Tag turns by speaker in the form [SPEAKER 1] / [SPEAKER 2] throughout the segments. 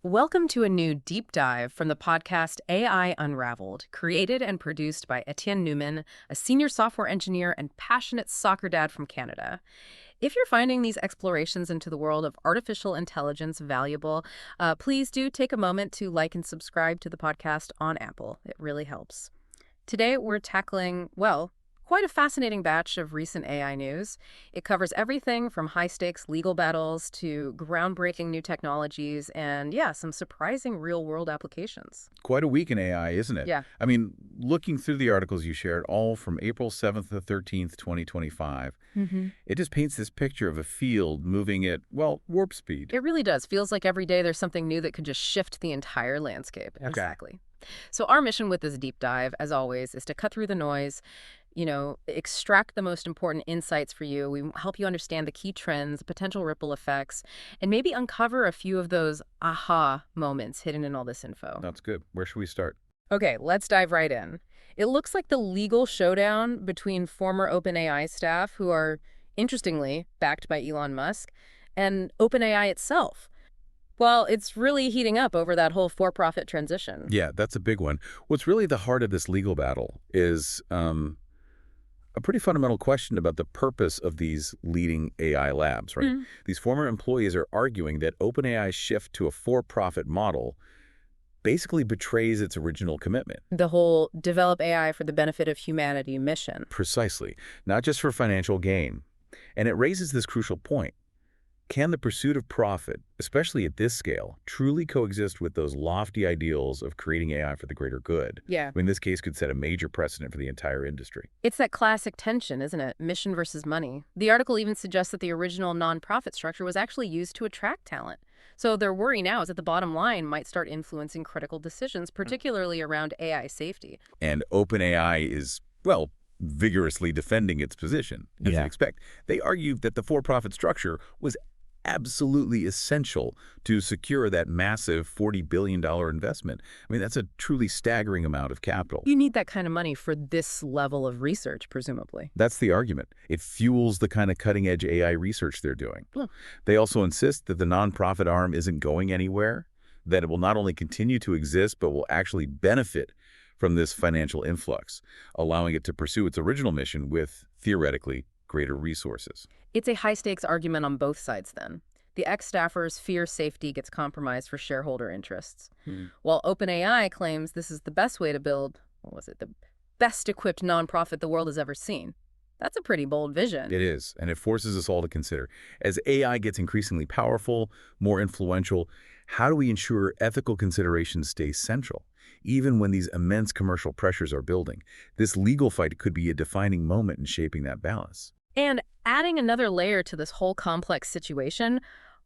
[SPEAKER 1] Welcome to a new deep dive from the podcast AI Unraveled, created and produced by Etienne Newman, a senior software engineer and passionate soccer dad from Canada. If you're finding these explorations into the world of artificial intelligence valuable, please do take a moment to like and subscribe to the podcast on Apple. It really helps. Today, we're tackling, well, quite a fascinating batch of recent AI news. It covers everything from high-stakes legal battles to groundbreaking new technologies and, yeah, some surprising real-world applications.
[SPEAKER 2] Quite a week in AI, isn't it?
[SPEAKER 1] Yeah.
[SPEAKER 2] I mean, looking through the articles you shared, all from April 7th to 13th, 2025, it just paints this picture of a field moving at, well, warp speed.
[SPEAKER 1] It really does. Feels like every day there's something new that could just shift the entire landscape.
[SPEAKER 2] Okay.
[SPEAKER 1] Exactly. So our mission with this deep dive, as always, is to cut through the noise, extract the most important insights for you. We help you understand the key trends, potential ripple effects, and maybe uncover a few of those aha moments hidden in all this info.
[SPEAKER 2] That's good. Where should we start?
[SPEAKER 1] Okay, let's dive right in. It looks like the legal showdown between former OpenAI staff, who are, interestingly, backed by Elon Musk, and OpenAI itself. Well, it's really heating up over that whole for-profit transition.
[SPEAKER 2] Yeah, that's a big one. What's really the heart of this legal battle is a pretty fundamental question about the purpose of these leading AI labs, right? These former employees are arguing that OpenAI's shift to a for-profit model basically betrays its original commitment.
[SPEAKER 1] The whole develop AI for the benefit of humanity mission.
[SPEAKER 2] Precisely. Not just for financial gain. And it raises this crucial point. Can the pursuit of profit, especially at this scale, truly coexist with those lofty ideals of creating AI for the greater good?
[SPEAKER 1] Yeah.
[SPEAKER 2] I mean, this case could set a major precedent for the entire industry.
[SPEAKER 1] It's that classic tension, isn't it? Mission versus money. The article even suggests that the original nonprofit structure was actually used to attract talent. So their worry now is that the bottom line might start influencing critical decisions, particularly around AI safety.
[SPEAKER 2] And OpenAI is, well, vigorously defending its position, as you'd expect. They argue that the for-profit structure was absolutely essential to secure that massive $40 billion investment. I mean, that's a truly staggering amount of capital.
[SPEAKER 1] You need that kind of money for this level of research, presumably.
[SPEAKER 2] That's the argument. It fuels the kind of cutting-edge AI research they're doing.
[SPEAKER 1] Hmm.
[SPEAKER 2] They also insist that the nonprofit arm isn't going anywhere, that it will not only continue to exist, but will actually benefit from this financial influx, allowing it to pursue its original mission with, theoretically, greater resources.
[SPEAKER 1] It's a high-stakes argument on both sides, then. The ex-staffers fear safety gets compromised for shareholder interests, while OpenAI claims this is the best way to build, the best-equipped nonprofit the world has ever seen. That's a pretty bold vision.
[SPEAKER 2] It is, and it forces us all to consider. As AI gets increasingly powerful, more influential, how do we ensure ethical considerations stay central? Even when these immense commercial pressures are building, this legal fight could be a defining moment in shaping that balance.
[SPEAKER 1] And adding another layer to this whole complex situation,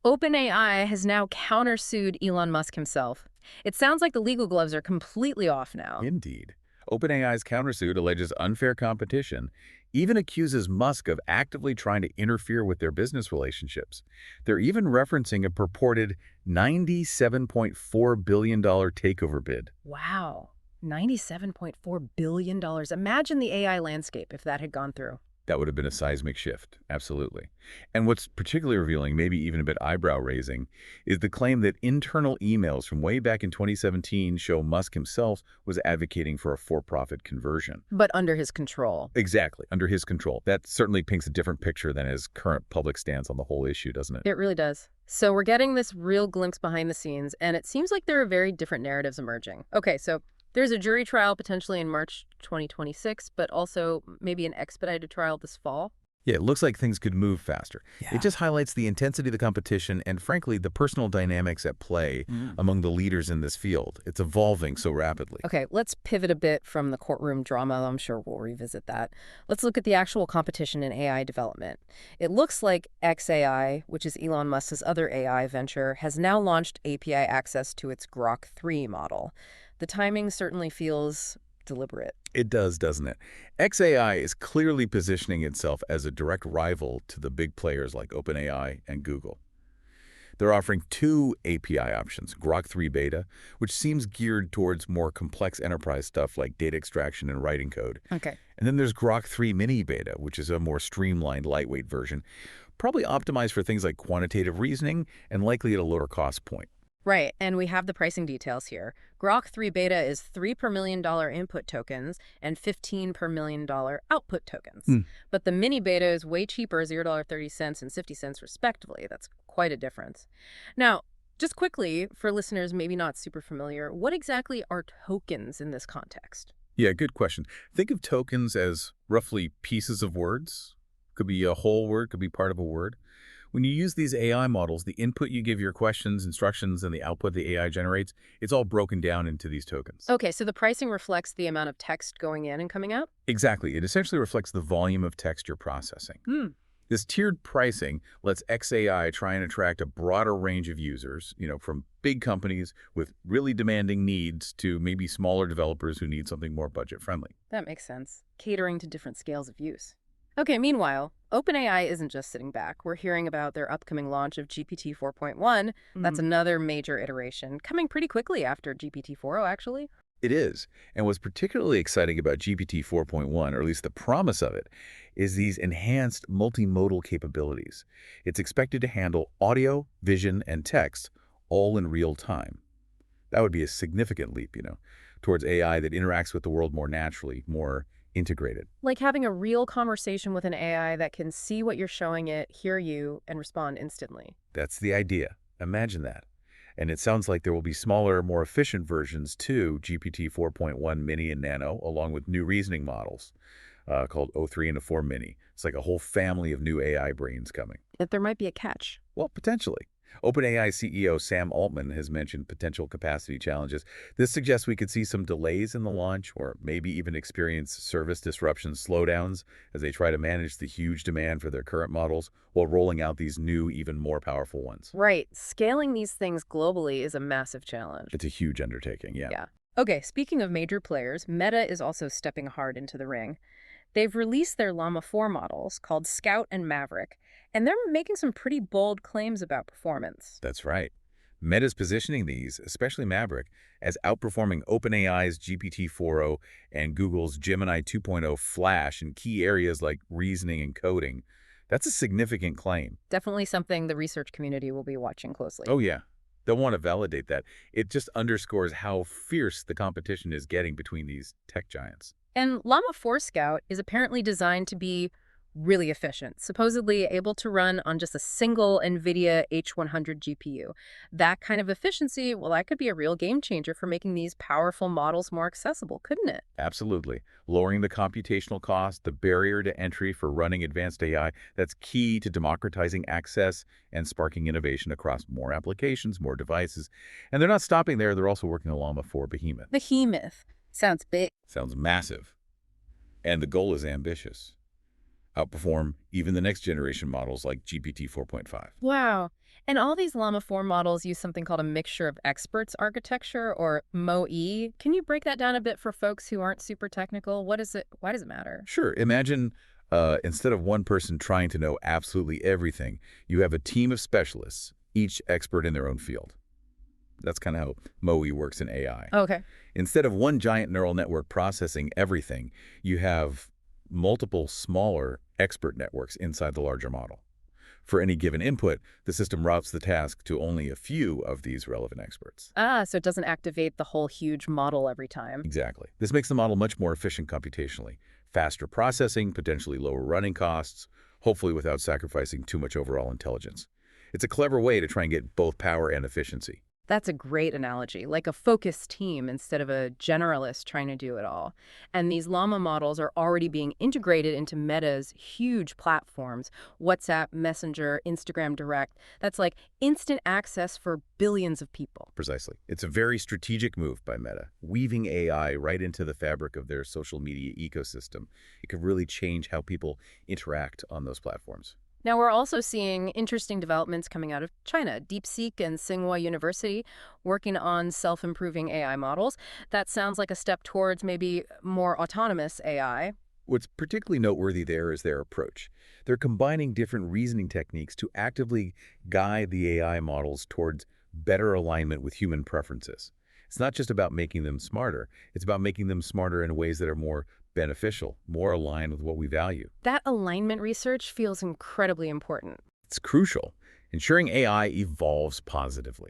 [SPEAKER 1] OpenAI has now countersued Elon Musk himself. It sounds like the legal gloves are completely off now.
[SPEAKER 2] Indeed. OpenAI's countersuit alleges unfair competition, even accuses Musk of actively trying to interfere with their business relationships. They're even referencing a purported $97.4 billion takeover bid.
[SPEAKER 1] Wow, $97.4 billion. Imagine the AI landscape if that had gone through.
[SPEAKER 2] That would have been a seismic shift, absolutely. And what's particularly revealing, maybe even a bit eyebrow-raising, is the claim that internal emails from way back in 2017 show Musk himself was advocating for a for-profit conversion.
[SPEAKER 1] But under his control.
[SPEAKER 2] Exactly, under his control. That certainly paints a different picture than his current public stance on the whole issue, doesn't it?
[SPEAKER 1] It really does. So we're getting this real glimpse behind the scenes, and it seems like there are very different narratives emerging. Okay, so there's a jury trial potentially in March 2026, but also maybe an expedited trial this fall.
[SPEAKER 2] Yeah, it looks like things could move faster.
[SPEAKER 1] Yeah.
[SPEAKER 2] It just highlights the intensity of the competition and, frankly, the personal dynamics at play among the leaders in this field. It's evolving so rapidly.
[SPEAKER 1] Okay, let's pivot a bit from the courtroom drama. I'm sure we'll revisit that. Let's look at the actual competition in AI development. It looks like xAI, which is Elon Musk's other AI venture, has now launched API access to its Grok 3 model. The timing certainly feels deliberate.
[SPEAKER 2] It does, doesn't it? xAI is clearly positioning itself as a direct rival to the big players like OpenAI and Google. They're offering two API options, Grok 3 Beta, which seems geared towards more complex enterprise stuff like data extraction and writing code.
[SPEAKER 1] Okay.
[SPEAKER 2] And then there's Grok 3 Mini Beta, which is a more streamlined, lightweight version, probably optimized for things like quantitative reasoning and likely at a lower cost point.
[SPEAKER 1] Right, and we have the pricing details here. Grok 3 beta is 3 per $1 million input tokens and 15 per $1 million output tokens.
[SPEAKER 2] Hmm.
[SPEAKER 1] But the mini beta is way cheaper, $0.30 and 50 cents respectively. That's quite a difference. Now, just quickly, for listeners maybe not super familiar, what exactly are tokens in this context?
[SPEAKER 2] Yeah, good question. Think of tokens as roughly pieces of words. Could be a whole word, could be part of a word. When you use these AI models, the input you give your questions, instructions, and the output the AI generates, it's all broken down into these tokens.
[SPEAKER 1] Okay, so the pricing reflects the amount of text going in and coming out?
[SPEAKER 2] Exactly. It essentially reflects the volume of text you're processing.
[SPEAKER 1] Hmm.
[SPEAKER 2] This tiered pricing lets XAI try and attract a broader range of users, from big companies with really demanding needs to maybe smaller developers who need something more budget-friendly.
[SPEAKER 1] That makes sense. Catering to different scales of use. Okay, meanwhile, OpenAI isn't just sitting back. We're hearing about their upcoming launch of GPT 4.1. That's another major iteration, coming pretty quickly after GPT 4.0, actually.
[SPEAKER 2] It is. And what's particularly exciting about GPT 4.1, or at least the promise of it, is these enhanced multimodal capabilities. It's expected to handle audio, vision, and text all in real time. That would be a significant leap, towards AI that interacts with the world more naturally, more integrated.
[SPEAKER 1] Like having a real conversation with an AI that can see what you're showing it, hear you, and respond instantly.
[SPEAKER 2] That's the idea. Imagine that. And it sounds like there will be smaller, more efficient versions too, GPT 4.1 Mini and Nano, along with new reasoning models called O3 and O4 Mini. It's like a whole family of new AI brains coming.
[SPEAKER 1] Yet there might be a catch.
[SPEAKER 2] Well, potentially. OpenAI CEO Sam Altman has mentioned potential capacity challenges. This suggests we could see some delays in the launch or maybe even experience service disruption slowdowns as they try to manage the huge demand for their current models while rolling out these new, even more powerful ones.
[SPEAKER 1] Right. Scaling these things globally is a massive challenge.
[SPEAKER 2] It's a huge undertaking, yeah.
[SPEAKER 1] Yeah. Okay, speaking of major players, Meta is also stepping hard into the ring. They've released their Llama 4 models called Scout and Maverick, and they're making some pretty bold claims about performance.
[SPEAKER 2] That's right. Meta's positioning these, especially Maverick, as outperforming OpenAI's GPT-4o and Google's Gemini 2.0 Flash in key areas like reasoning and coding. That's a significant claim.
[SPEAKER 1] Definitely something the research community will be watching closely.
[SPEAKER 2] Oh, yeah. They'll want to validate that. It just underscores how fierce the competition is getting between these tech giants.
[SPEAKER 1] And Llama 4 Scout is apparently designed to be really efficient, supposedly able to run on just a single NVIDIA H100 GPU. That kind of efficiency, well, that could be a real game changer for making these powerful models more accessible, couldn't it?
[SPEAKER 2] Absolutely. Lowering the computational cost, the barrier to entry for running advanced AI, that's key to democratizing access and sparking innovation across more applications, more devices. And they're not stopping there. They're also working on Llama 4 Behemoth.
[SPEAKER 1] Behemoth. Sounds big.
[SPEAKER 2] Sounds massive. And the goal is ambitious. Outperform even the next generation models like GPT 4.5.
[SPEAKER 1] Wow. And all these Llama 4 models use something called a mixture of experts architecture, or MoE. Can you break that down a bit for folks who aren't super technical? What is it? Why does it matter?
[SPEAKER 2] Sure. Imagine instead of one person trying to know absolutely everything, you have a team of specialists, each expert in their own field. That's kind of how MoE works in AI.
[SPEAKER 1] Okay.
[SPEAKER 2] Instead of one giant neural network processing everything, you have multiple smaller expert networks inside the larger model. For any given input, the system routes the task to only a few of these relevant experts.
[SPEAKER 1] Ah, so it doesn't activate the whole huge model every time.
[SPEAKER 2] Exactly. This makes the model much more efficient computationally. Faster processing, potentially lower running costs, hopefully without sacrificing too much overall intelligence. It's a clever way to try and get both power and efficiency.
[SPEAKER 1] That's a great analogy, like a focused team instead of a generalist trying to do it all. And these Llama models are already being integrated into Meta's huge platforms, WhatsApp, Messenger, Instagram Direct. That's like instant access for billions of people.
[SPEAKER 2] Precisely. It's a very strategic move by Meta, weaving AI right into the fabric of their social media ecosystem. It could really change how people interact on those platforms.
[SPEAKER 1] Now, we're also seeing interesting developments coming out of China. DeepSeek and Tsinghua University working on self-improving AI models. That sounds like a step towards maybe more autonomous AI.
[SPEAKER 2] What's particularly noteworthy there is their approach. They're combining different reasoning techniques to actively guide the AI models towards better alignment with human preferences. It's not just about making them smarter. It's about making them smarter in ways that are more beneficial, more aligned with what we value.
[SPEAKER 1] That alignment research feels incredibly important.
[SPEAKER 2] It's crucial, ensuring AI evolves positively.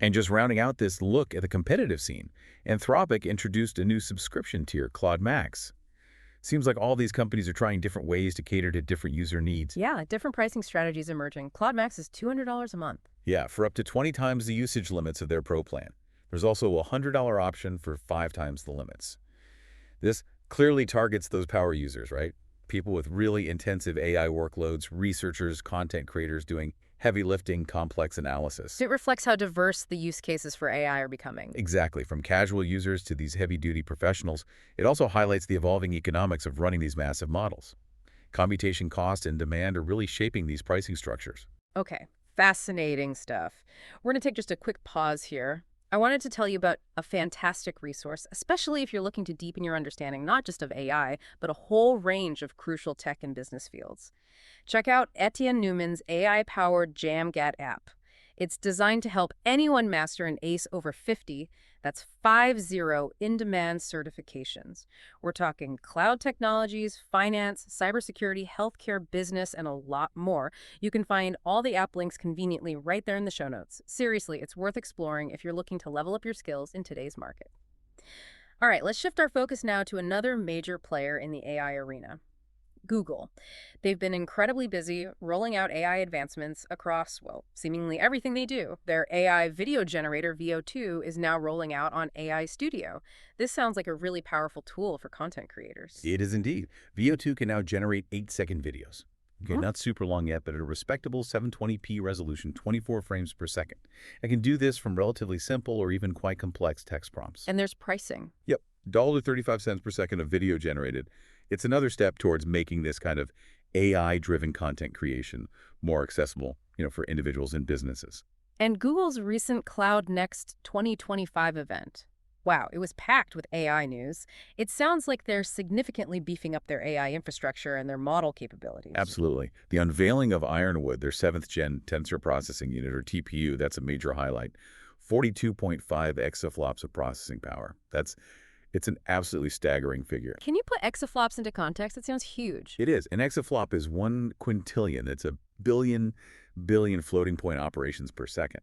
[SPEAKER 2] And just rounding out this look at the competitive scene, Anthropic introduced a new subscription tier, Claude Max. Seems like all these companies are trying different ways to cater to different user needs.
[SPEAKER 1] Yeah, different pricing strategies emerging. Claude Max is $200 a month.
[SPEAKER 2] Yeah, for up to 20 times the usage limits of their Pro plan. There's also a $100 option for 5 times the limits. This clearly targets those power users, right? People with really intensive AI workloads, researchers, content creators doing heavy lifting, complex analysis.
[SPEAKER 1] It reflects how diverse the use cases for AI are becoming.
[SPEAKER 2] Exactly, from casual users to these heavy-duty professionals. It also highlights the evolving economics of running these massive models. Computation cost and demand are really shaping these pricing structures.
[SPEAKER 1] Okay, fascinating stuff. We're going to take just a quick pause here. I wanted to tell you about a fantastic resource, especially if you're looking to deepen your understanding not just of AI, but a whole range of crucial tech and business fields. Check out Etienne Newman's AI-powered Djamgatech app. It's designed to help anyone master an ACE over 50, that's 50 in-demand certifications. We're talking cloud technologies, finance, cybersecurity, healthcare, business, and a lot more. You can find all the app links conveniently right there in the show notes. Seriously, it's worth exploring if you're looking to level up your skills in today's market. All right, let's shift our focus now to another major player in the AI arena. Google. They've been incredibly busy rolling out AI advancements across, well, seemingly everything they do. Their AI video generator, VO2, is now rolling out on AI Studio. This sounds like a really powerful tool for content creators.
[SPEAKER 2] It is indeed. VO2 can now generate 8-second videos. Okay, not super long yet, but at a respectable 720p resolution, 24 frames per second. I can do this from relatively simple or even quite complex text prompts.
[SPEAKER 1] And there's pricing.
[SPEAKER 2] Yep, $1.35 per second of video generated. It's another step towards making this kind of AI-driven content creation more accessible, for individuals and businesses.
[SPEAKER 1] And Google's recent Cloud Next 2025 event. Wow, it was packed with AI news. It sounds like they're significantly beefing up their AI infrastructure and their model capabilities.
[SPEAKER 2] Absolutely. The unveiling of Ironwood, their 7th-gen tensor processing unit, or TPU, that's a major highlight. 42.5 exaflops of processing power. It's an absolutely staggering figure.
[SPEAKER 1] Can you put exaflops into context? It sounds huge.
[SPEAKER 2] It is. An exaflop is 1 quintillion. It's a billion floating point operations per second.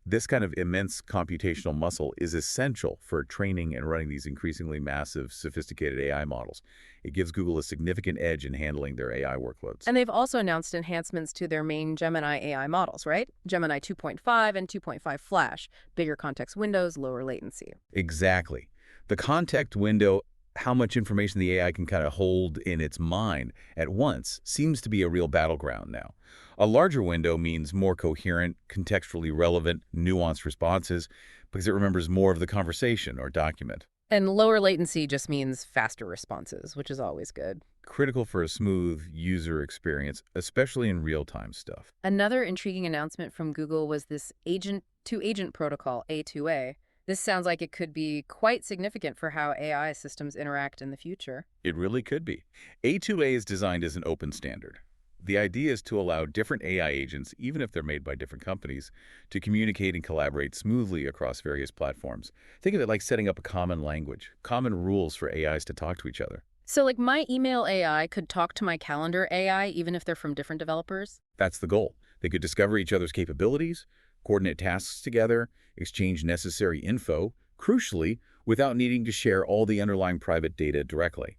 [SPEAKER 2] This kind of immense computational muscle is essential for training and running these increasingly massive, sophisticated AI models. It gives Google a significant edge in handling their AI workloads.
[SPEAKER 1] And they've also announced enhancements to their main Gemini AI models, right? Gemini 2.5 and 2.5 Flash, bigger context windows, lower latency.
[SPEAKER 2] Exactly. The context window, how much information the AI can kind of hold in its mind at once, seems to be a real battleground now. A larger window means more coherent, contextually relevant, nuanced responses because it remembers more of the conversation or document.
[SPEAKER 1] And lower latency just means faster responses, which is always good.
[SPEAKER 2] Critical for a smooth user experience, especially in real-time stuff.
[SPEAKER 1] Another intriguing announcement from Google was this agent-to-agent protocol, A2A. This sounds like it could be quite significant for how AI systems interact in the future.
[SPEAKER 2] It really could be. A2A is designed as an open standard. The idea is to allow different AI agents, even if they're made by different companies, to communicate and collaborate smoothly across various platforms. Think of it like setting up a common language, common rules for AIs to talk to each other.
[SPEAKER 1] So like my email AI could talk to my calendar AI even if they're from different developers?
[SPEAKER 2] That's the goal. They could discover each other's capabilities, coordinate tasks together, exchange necessary info, crucially, without needing to share all the underlying private data directly.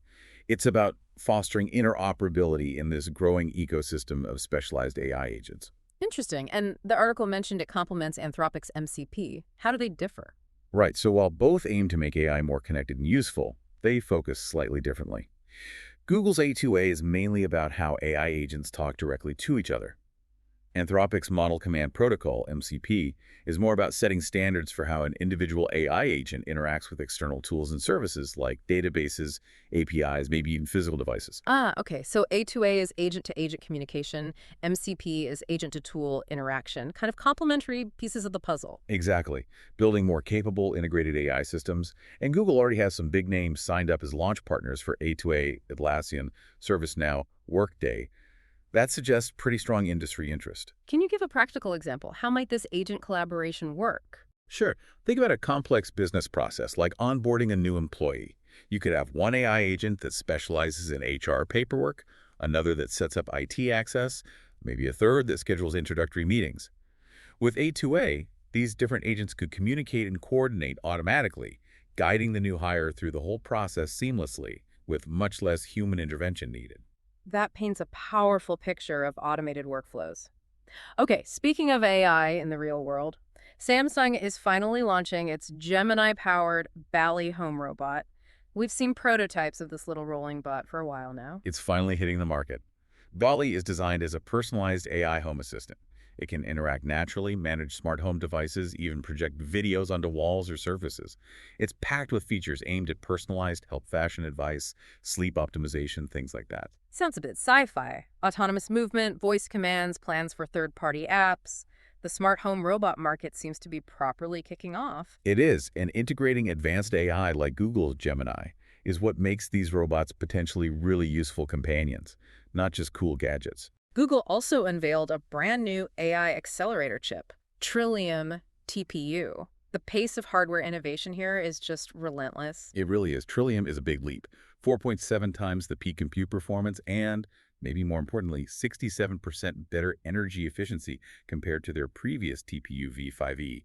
[SPEAKER 2] It's about fostering interoperability in this growing ecosystem of specialized AI agents.
[SPEAKER 1] Interesting. And the article mentioned it complements Anthropic's MCP. How do they differ?
[SPEAKER 2] Right, so while both aim to make AI more connected and useful, they focus slightly differently. Google's A2A is mainly about how AI agents talk directly to each other. Anthropic's Model Command Protocol, MCP, is more about setting standards for how an individual AI agent interacts with external tools and services like databases, APIs, maybe even physical devices.
[SPEAKER 1] Okay. So A2A is agent-to-agent communication. MCP is agent-to-tool interaction, kind of complementary pieces of the puzzle.
[SPEAKER 2] Exactly. Building more capable, integrated AI systems. And Google already has some big names signed up as launch partners for A2A, Atlassian, ServiceNow, Workday. That suggests pretty strong industry interest.
[SPEAKER 1] Can you give a practical example? How might this agent collaboration work?
[SPEAKER 2] Sure. Think about a complex business process like onboarding a new employee. You could have one AI agent that specializes in HR paperwork, another that sets up IT access, maybe a third that schedules introductory meetings. With A2A, These different agents could communicate and coordinate automatically, guiding the new hire through the whole process seamlessly, with much less human intervention needed.
[SPEAKER 1] That paints a powerful picture of automated workflows. Okay, speaking of AI in the real world, Samsung is finally launching its Gemini-powered Bally home robot. We've seen prototypes of this little rolling bot for a while now.
[SPEAKER 2] It's finally hitting the market. Dolly is designed as a personalized AI home assistant. It can interact naturally, manage smart home devices, even project videos onto walls or surfaces. It's packed with features aimed at personalized help fashion advice, sleep optimization, things like that.
[SPEAKER 1] Sounds a bit sci-fi. Autonomous movement, voice commands, plans for third-party apps. The smart home robot market seems to be properly kicking off.
[SPEAKER 2] It is, and integrating advanced AI like Google's Gemini is what makes these robots potentially really useful companions, not just cool gadgets.
[SPEAKER 1] Google also unveiled a brand new AI accelerator chip, Trillium TPU. The pace of hardware innovation here is just relentless.
[SPEAKER 2] It really is. Trillium is a big leap. 4.7 times the peak compute performance and, maybe more importantly, 67% better energy efficiency compared to their previous TPU v5e.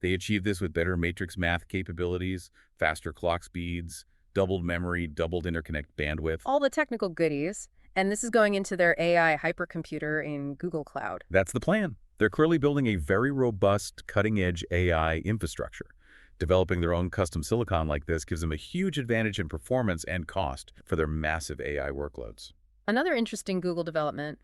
[SPEAKER 2] They achieved this with better matrix math capabilities, faster clock speeds, doubled memory, doubled interconnect bandwidth.
[SPEAKER 1] All the technical goodies, and this is going into their AI hypercomputer in Google Cloud.
[SPEAKER 2] That's the plan. They're clearly building a very robust, cutting-edge AI infrastructure. Developing their own custom silicon like this gives them a huge advantage in performance and cost for their massive AI workloads.
[SPEAKER 1] Another interesting Google development,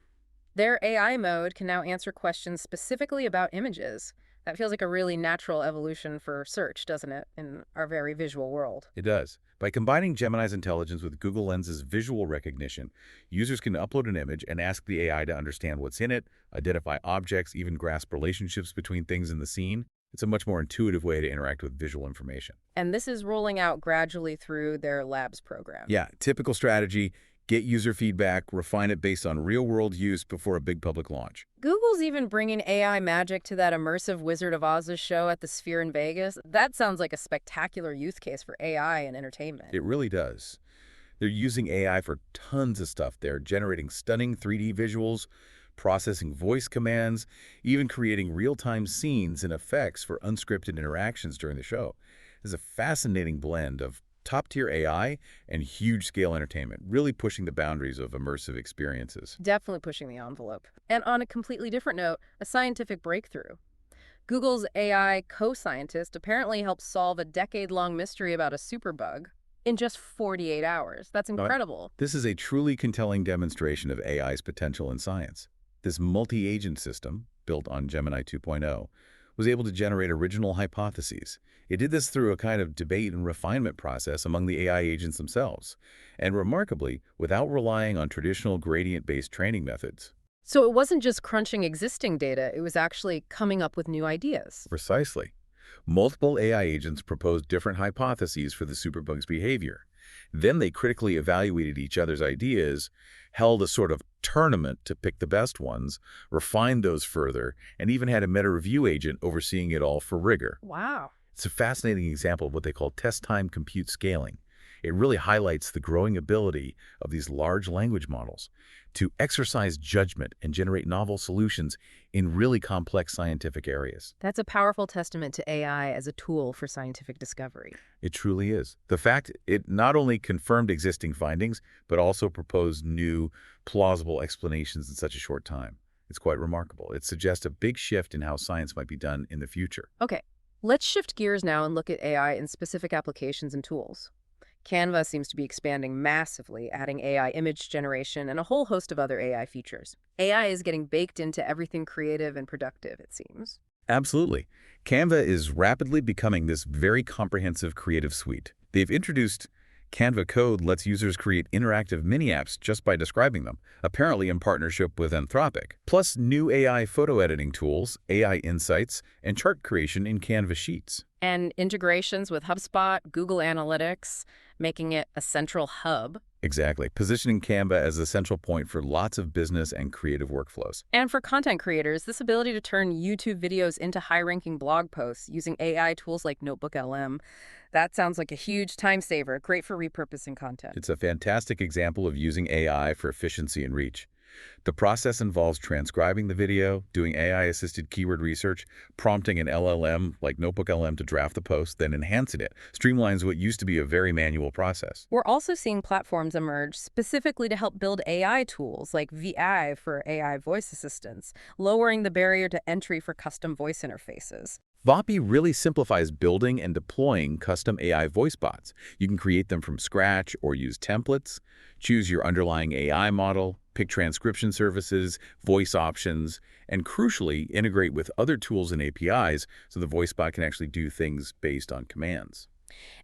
[SPEAKER 1] their AI mode can now answer questions specifically about images. That feels like a really natural evolution for search, doesn't it, in our very visual world?
[SPEAKER 2] It does. By combining Gemini's intelligence with Google Lens's visual recognition, users can upload an image and ask the AI to understand what's in it, identify objects, even grasp relationships between things in the scene. It's a much more intuitive way to interact with visual information.
[SPEAKER 1] And this is rolling out gradually through their labs program.
[SPEAKER 2] Yeah, typical strategy. Get user feedback, refine it based on real-world use before a big public launch.
[SPEAKER 1] Google's even bringing AI magic to that immersive Wizard of Oz show at the Sphere in Vegas. That sounds like a spectacular use case for AI and entertainment.
[SPEAKER 2] It really does. They're using AI for tons of stuff. They're generating stunning 3D visuals, processing voice commands, even creating real-time scenes and effects for unscripted interactions during the show. It's a fascinating blend of top-tier AI and huge-scale entertainment, really pushing the boundaries of immersive experiences.
[SPEAKER 1] Definitely pushing the envelope. And on a completely different note, a scientific breakthrough. Google's AI co-scientist apparently helped solve a decade-long mystery about a superbug in just 48 hours. That's incredible.
[SPEAKER 2] This is a truly compelling demonstration of AI's potential in science. This multi-agent system, built on Gemini 2.0, was able to generate original hypotheses. It did this through a kind of debate and refinement process among the AI agents themselves, and remarkably, without relying on traditional gradient-based training methods.
[SPEAKER 1] So it wasn't just crunching existing data, it was actually coming up with new ideas.
[SPEAKER 2] Precisely. Multiple AI agents proposed different hypotheses for the superbug's behavior. Then they critically evaluated each other's ideas, held a sort of tournament to pick the best ones, refined those further, and even had a meta-review agent overseeing it all for rigor.
[SPEAKER 1] Wow.
[SPEAKER 2] It's a fascinating example of what they call test-time compute scaling. It really highlights the growing ability of these large language models to exercise judgment and generate novel solutions in really complex scientific areas.
[SPEAKER 1] That's a powerful testament to AI as a tool for scientific discovery.
[SPEAKER 2] It truly is. The fact it not only confirmed existing findings, but also proposed new, plausible explanations in such a short time. It's quite remarkable. It suggests a big shift in how science might be done in the future.
[SPEAKER 1] Okay, let's shift gears now and look at AI in specific applications and tools. Canva seems to be expanding massively, adding AI image generation and a whole host of other AI features. AI is getting baked into everything creative and productive, it seems.
[SPEAKER 2] Absolutely. Canva is rapidly becoming this very comprehensive creative suite. They've introduced Canva Code lets users create interactive mini-apps just by describing them, apparently in partnership with Anthropic. Plus new AI photo editing tools, AI insights, and chart creation in Canva Sheets.
[SPEAKER 1] And integrations with HubSpot, Google Analytics, making it a central hub.
[SPEAKER 2] Exactly, positioning Canva as a central point for lots of business and creative workflows.
[SPEAKER 1] And for content creators, this ability to turn YouTube videos into high-ranking blog posts using AI tools like NotebookLM, that sounds like a huge time saver, great for repurposing content.
[SPEAKER 2] It's a fantastic example of using AI for efficiency and reach. The process involves transcribing the video, doing AI-assisted keyword research, prompting an LLM like NotebookLM to draft the post, then enhancing it. Streamlines what used to be a very manual process.
[SPEAKER 1] We're also seeing platforms emerge specifically to help build AI tools like VI for AI voice assistants, lowering the barrier to entry for custom voice interfaces.
[SPEAKER 2] VAPI really simplifies building and deploying custom AI voice bots. You can create them from scratch or use templates, choose your underlying AI model, pick transcription services, voice options, and crucially, integrate with other tools and APIs so the voice bot can actually do things based on commands.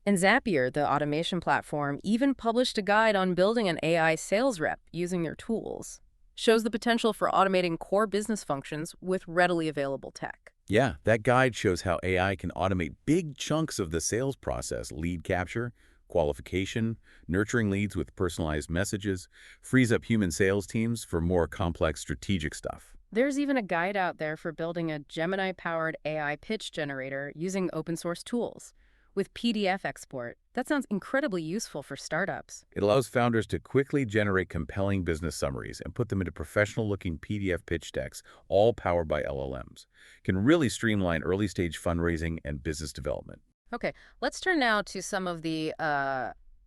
[SPEAKER 1] And Zapier, the automation platform, even published a guide on building an AI sales rep using their tools. Shows the potential for automating core business functions with readily available tech.
[SPEAKER 2] Yeah, that guide shows how AI can automate big chunks of the sales process: lead capture, qualification, nurturing leads with personalized messages, frees up human sales teams for more complex strategic stuff.
[SPEAKER 1] There's even a guide out there for building a Gemini-powered AI pitch generator using open source tools. With PDF export, that sounds incredibly useful for startups.
[SPEAKER 2] It allows founders to quickly generate compelling business summaries and put them into professional-looking PDF pitch decks, all powered by LLMs. Can really streamline early-stage fundraising and business development.
[SPEAKER 1] Okay, let's turn now to some of the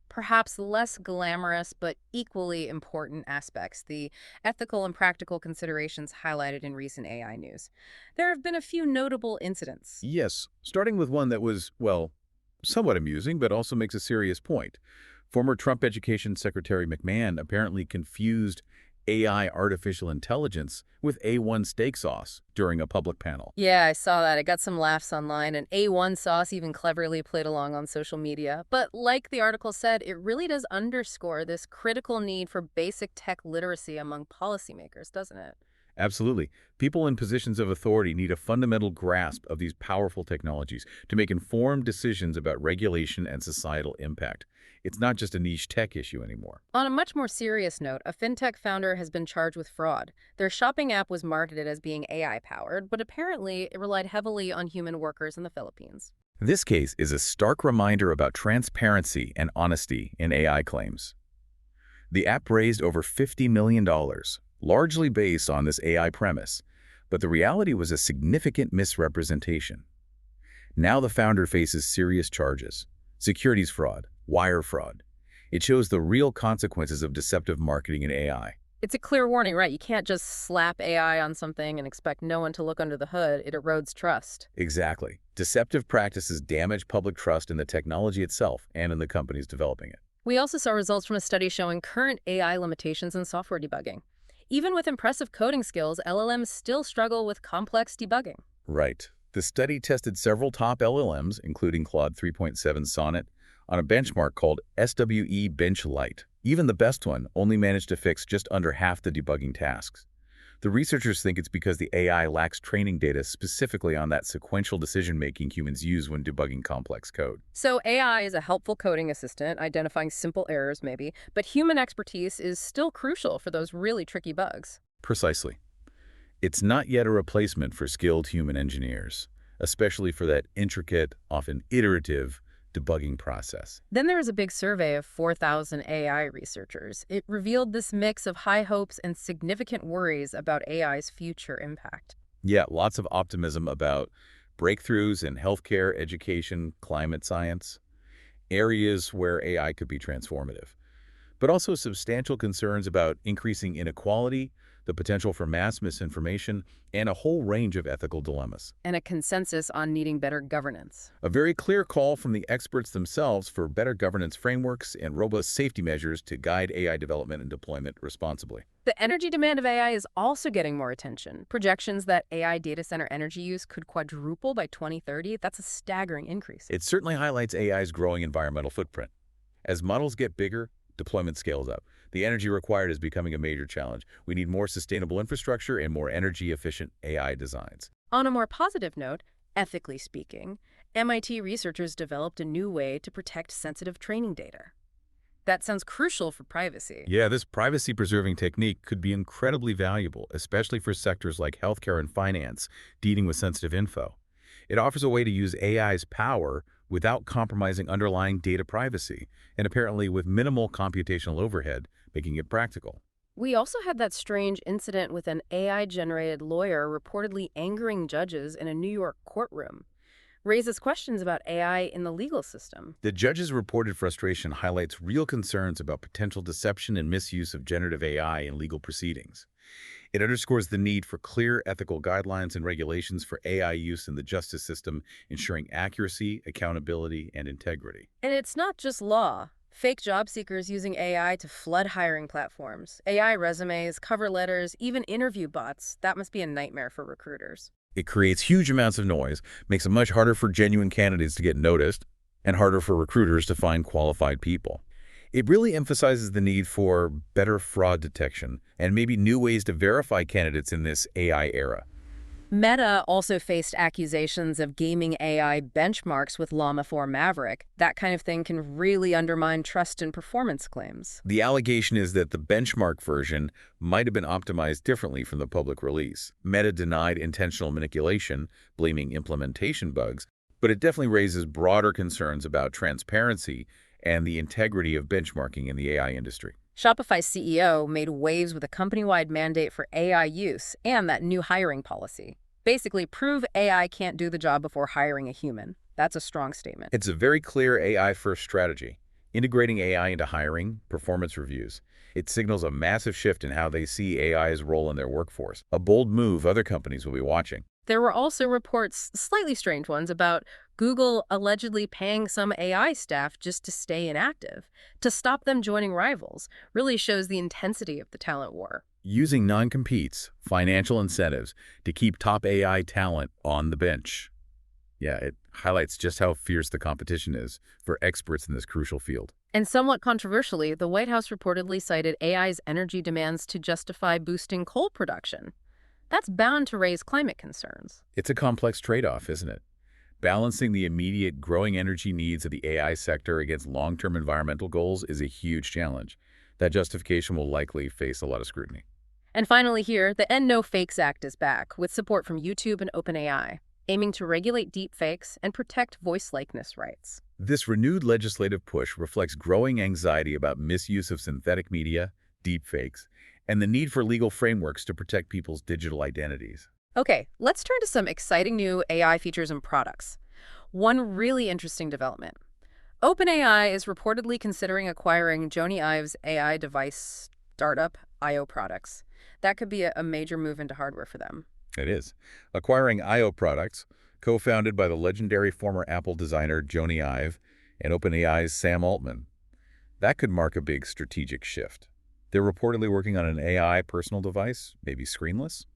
[SPEAKER 1] perhaps less glamorous but equally important aspects, the ethical and practical considerations highlighted in recent AI news. There have been a few notable incidents.
[SPEAKER 2] Yes, starting with one that was, well, somewhat amusing, but also makes a serious point. Former Trump Education Secretary McMahon apparently confused AI artificial intelligence with A1 steak sauce during a public panel.
[SPEAKER 1] Yeah, I saw that. It got some laughs online, and A1 Sauce even cleverly played along on social media. But like the article said, it really does underscore this critical need for basic tech literacy among policymakers, doesn't it?
[SPEAKER 2] Absolutely. People in positions of authority need a fundamental grasp of these powerful technologies to make informed decisions about regulation and societal impact. It's not just a niche tech issue anymore.
[SPEAKER 1] On a much more serious note, a fintech founder has been charged with fraud. Their shopping app was marketed as being AI-powered, but apparently it relied heavily on human workers in the Philippines.
[SPEAKER 2] This case is a stark reminder about transparency and honesty in AI claims. The app raised over $50 million, largely based on this AI premise, but the reality was a significant misrepresentation. Now the founder faces serious charges: securities fraud, wire fraud. It shows the real consequences of deceptive marketing in AI.
[SPEAKER 1] It's a clear warning, right? You can't just slap AI on something and expect no one to look under the hood. It erodes trust.
[SPEAKER 2] Exactly. Deceptive practices damage public trust in the technology itself and in the companies developing it.
[SPEAKER 1] We also saw results from a study showing current AI limitations in software debugging. Even with impressive coding skills, LLMs still struggle with complex debugging.
[SPEAKER 2] Right. The study tested several top LLMs, including Claude 3.7 Sonnet, on a benchmark called SWE Bench Lite. Even the best one only managed to fix just under half the debugging tasks. The researchers think it's because the AI lacks training data specifically on that sequential decision-making humans use when debugging complex code.
[SPEAKER 1] So AI is a helpful coding assistant, identifying simple errors maybe, but human expertise is still crucial for those really tricky bugs.
[SPEAKER 2] Precisely. It's not yet a replacement for skilled human engineers, especially for that intricate, often iterative, debugging process.
[SPEAKER 1] Then there was a big survey of 4,000 AI researchers. It revealed this mix of high hopes and significant worries about AI's future impact.
[SPEAKER 2] Yeah, lots of optimism about breakthroughs in healthcare, education, climate science, areas where AI could be transformative, but also substantial concerns about increasing inequality, the potential for mass misinformation, and a whole range of ethical dilemmas.
[SPEAKER 1] And a consensus on needing better governance.
[SPEAKER 2] A very clear call from the experts themselves for better governance frameworks and robust safety measures to guide AI development and deployment responsibly.
[SPEAKER 1] The energy demand of AI is also getting more attention. Projections that AI data center energy use could quadruple by 2030, that's a staggering increase.
[SPEAKER 2] It certainly highlights AI's growing environmental footprint. As models get bigger, deployment scales up. The energy required is becoming a major challenge. We need more sustainable infrastructure and more energy-efficient AI designs.
[SPEAKER 1] On a more positive note, ethically speaking, MIT researchers developed a new way to protect sensitive training data. That sounds crucial for privacy.
[SPEAKER 2] Yeah, this privacy-preserving technique could be incredibly valuable, especially for sectors like healthcare and finance dealing with sensitive info. It offers a way to use AI's power without compromising underlying data privacy, and apparently with minimal computational overhead, making it practical.
[SPEAKER 1] We also had that strange incident with an AI-generated lawyer reportedly angering judges in a New York courtroom. Raises questions about AI in the legal system.
[SPEAKER 2] The judge's reported frustration highlights real concerns about potential deception and misuse of generative AI in legal proceedings. It underscores the need for clear ethical guidelines and regulations for AI use in the justice system, ensuring accuracy, accountability, and integrity.
[SPEAKER 1] And it's not just law. Fake job seekers using AI to flood hiring platforms. AI resumes, cover letters, even interview bots. That must be a nightmare for recruiters.
[SPEAKER 2] It creates huge amounts of noise, makes it much harder for genuine candidates to get noticed, and harder for recruiters to find qualified people. It really emphasizes the need for better fraud detection and maybe new ways to verify candidates in this AI era.
[SPEAKER 1] Meta also faced accusations of gaming AI benchmarks with Llama 4 Maverick. That kind of thing can really undermine trust and performance claims.
[SPEAKER 2] The allegation is that the benchmark version might have been optimized differently from the public release. Meta denied intentional manipulation, blaming implementation bugs, but it definitely raises broader concerns about transparency and the integrity of benchmarking in the AI industry.
[SPEAKER 1] Shopify's CEO made waves with a company-wide mandate for AI use and that new hiring policy. Basically, prove AI can't do the job before hiring a human. That's a strong statement.
[SPEAKER 2] It's a very clear AI-first strategy, integrating AI into hiring, performance reviews. It signals a massive shift in how they see AI's role in their workforce, a bold move other companies will be watching.
[SPEAKER 1] There were also reports, slightly strange ones, about Google allegedly paying some AI staff just to stay inactive, to stop them joining rivals. Really shows the intensity of the talent war.
[SPEAKER 2] Using non-competes, financial incentives, to keep top AI talent on the bench. Yeah, it highlights just how fierce the competition is for experts in this crucial field.
[SPEAKER 1] And somewhat controversially, the White House reportedly cited AI's energy demands to justify boosting coal production. That's bound to raise climate concerns.
[SPEAKER 2] It's a complex trade-off, isn't it? Balancing the immediate growing energy needs of the AI sector against long-term environmental goals is a huge challenge. That justification will likely face a lot of scrutiny.
[SPEAKER 1] And finally here, the End No Fakes Act is back, with support from YouTube and OpenAI, aiming to regulate deepfakes and protect voice likeness rights.
[SPEAKER 2] This renewed legislative push reflects growing anxiety about misuse of synthetic media, deepfakes, and the need for legal frameworks to protect people's digital identities.
[SPEAKER 1] Okay, let's turn to some exciting new AI features and products. One really interesting development. OpenAI is reportedly considering acquiring Jony Ive's AI device startup, IO Products. That could be a major move into hardware for them.
[SPEAKER 2] It is. Acquiring IO Products, co-founded by the legendary former Apple designer Jony Ive and OpenAI's Sam Altman. That could mark a big strategic shift. They're reportedly working on an AI personal device, maybe screenless.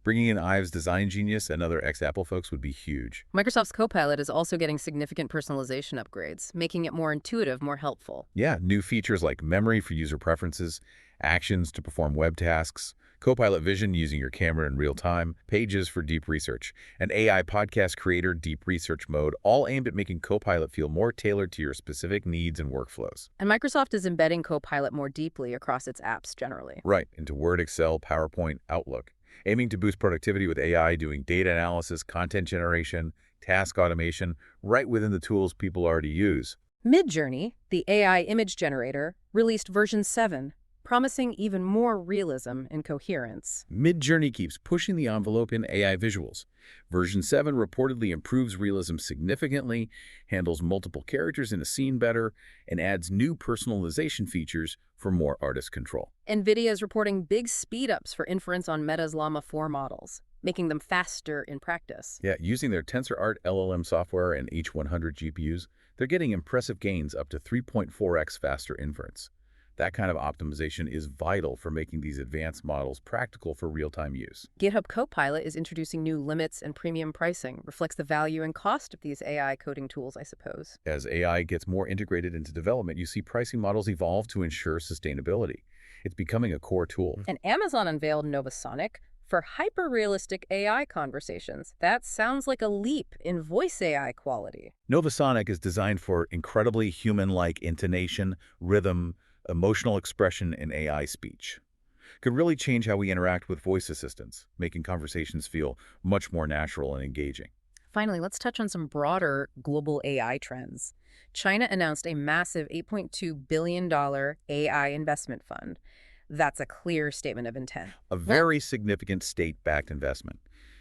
[SPEAKER 2] Bringing in Ive's design genius and other ex-Apple folks would be huge.
[SPEAKER 1] Microsoft's Copilot is also getting significant personalization upgrades, making it more intuitive, more helpful.
[SPEAKER 2] Yeah, new features like memory for user preferences, actions to perform web tasks, Copilot Vision using your camera in real time, pages for deep research, and AI podcast creator deep research mode, all aimed at making Copilot feel more tailored to your specific needs and workflows.
[SPEAKER 1] And Microsoft is embedding Copilot more deeply across its apps generally.
[SPEAKER 2] Right, into Word, Excel, PowerPoint, Outlook, aiming to boost productivity with AI doing data analysis, content generation, task automation, right within the tools people already use.
[SPEAKER 1] Midjourney, the AI image generator, released version 7, promising even more realism and coherence.
[SPEAKER 2] Midjourney keeps pushing the envelope in AI visuals. Version 7 reportedly improves realism significantly, handles multiple characters in a scene better, and adds new personalization features for more artist control.
[SPEAKER 1] NVIDIA is reporting big speed-ups for inference on Meta's Llama 4 models, making them faster in practice.
[SPEAKER 2] Yeah, using their TensorRT LLM software and H100 GPUs, they're getting impressive gains up to 3.4x faster inference. That kind of optimization is vital for making these advanced models practical for real-time use.
[SPEAKER 1] GitHub Copilot is introducing new limits and premium pricing, reflects the value and cost of these AI coding tools, I suppose.
[SPEAKER 2] As AI gets more integrated into development, you see pricing models evolve to ensure sustainability. It's becoming a core tool.
[SPEAKER 1] And Amazon unveiled Novasonic for hyper-realistic AI conversations. That sounds like a leap in voice AI quality.
[SPEAKER 2] Novasonic is designed for incredibly human-like intonation, rhythm, emotional expression in AI speech. Could really change how we interact with voice assistants, making conversations feel much more natural and engaging.
[SPEAKER 1] Finally, let's touch on some broader global AI trends. China announced a massive $8.2 billion AI investment fund. That's a clear statement of intent.
[SPEAKER 2] A very significant state-backed investment.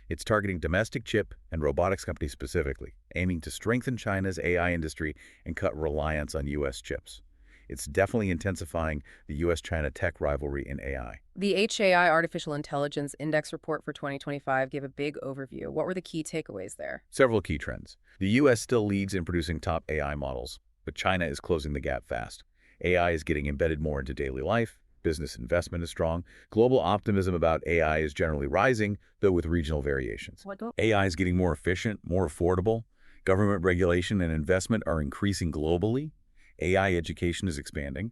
[SPEAKER 2] It's targeting domestic chip and robotics companies specifically, aiming to strengthen China's AI industry and cut reliance on U.S. chips. It's definitely intensifying the U.S.-China tech rivalry in AI.
[SPEAKER 1] The HAI Artificial Intelligence Index report for 2025 gave a big overview. What were the key takeaways there?
[SPEAKER 2] Several key trends. The U.S. still leads in producing top AI models, but China is closing the gap fast. AI is getting embedded more into daily life. Business investment is strong. Global optimism about AI is generally rising, though with regional variations. AI is getting more efficient, more affordable. Government regulation and investment are increasing globally. AI education is expanding.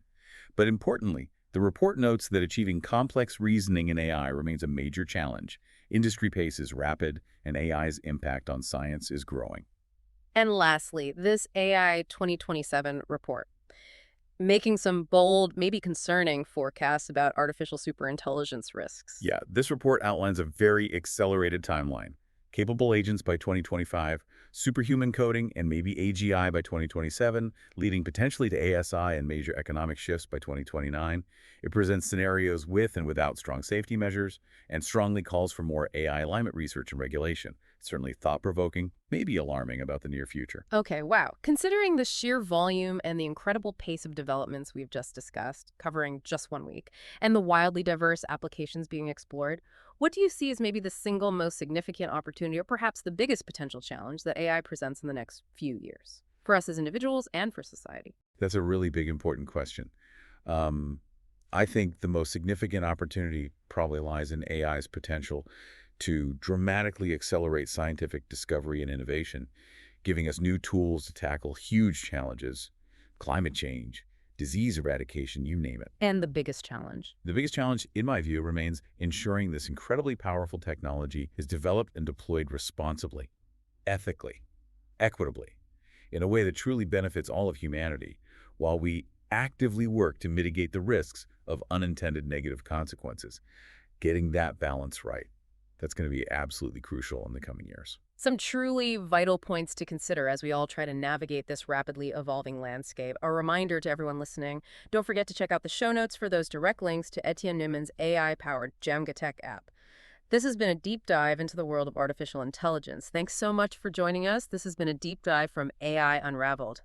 [SPEAKER 2] But importantly, the report notes that achieving complex reasoning in AI remains a major challenge. Industry pace is rapid, and AI's impact on science is growing.
[SPEAKER 1] And lastly, this AI 2027 report, making some bold, maybe concerning forecasts about artificial superintelligence risks.
[SPEAKER 2] Yeah, this report outlines a very accelerated timeline. Capable agents by 2025, superhuman coding, and maybe AGI by 2027, leading potentially to ASI and major economic shifts by 2029. It presents scenarios with and without strong safety measures, and strongly calls for more AI alignment research and regulation. It's certainly thought-provoking, maybe alarming about the near future.
[SPEAKER 1] Okay, wow. Considering the sheer volume and the incredible pace of developments we've just discussed, covering just 1 week, and the wildly diverse applications being explored, what do you see as maybe the single most significant opportunity or perhaps the biggest potential challenge that AI presents in the next few years for us as individuals and for society?
[SPEAKER 2] That's a really big, important question. I think the most significant opportunity probably lies in AI's potential to dramatically accelerate scientific discovery and innovation, giving us new tools to tackle huge challenges, climate change, disease eradication, you name it.
[SPEAKER 1] And the biggest challenge.
[SPEAKER 2] The biggest challenge, in my view, remains ensuring this incredibly powerful technology is developed and deployed responsibly, ethically, equitably, in a way that truly benefits all of humanity, while we actively work to mitigate the risks of unintended negative consequences. Getting that balance right, that's going to be absolutely crucial in the coming years.
[SPEAKER 1] Some truly vital points to consider as we all try to navigate this rapidly evolving landscape. A reminder to everyone listening, don't forget to check out the show notes for those direct links to Etienne Newman's AI-powered Djamgatech app. This has been a deep dive into the world of artificial intelligence. Thanks so much for joining us. This has been a deep dive from AI Unraveled.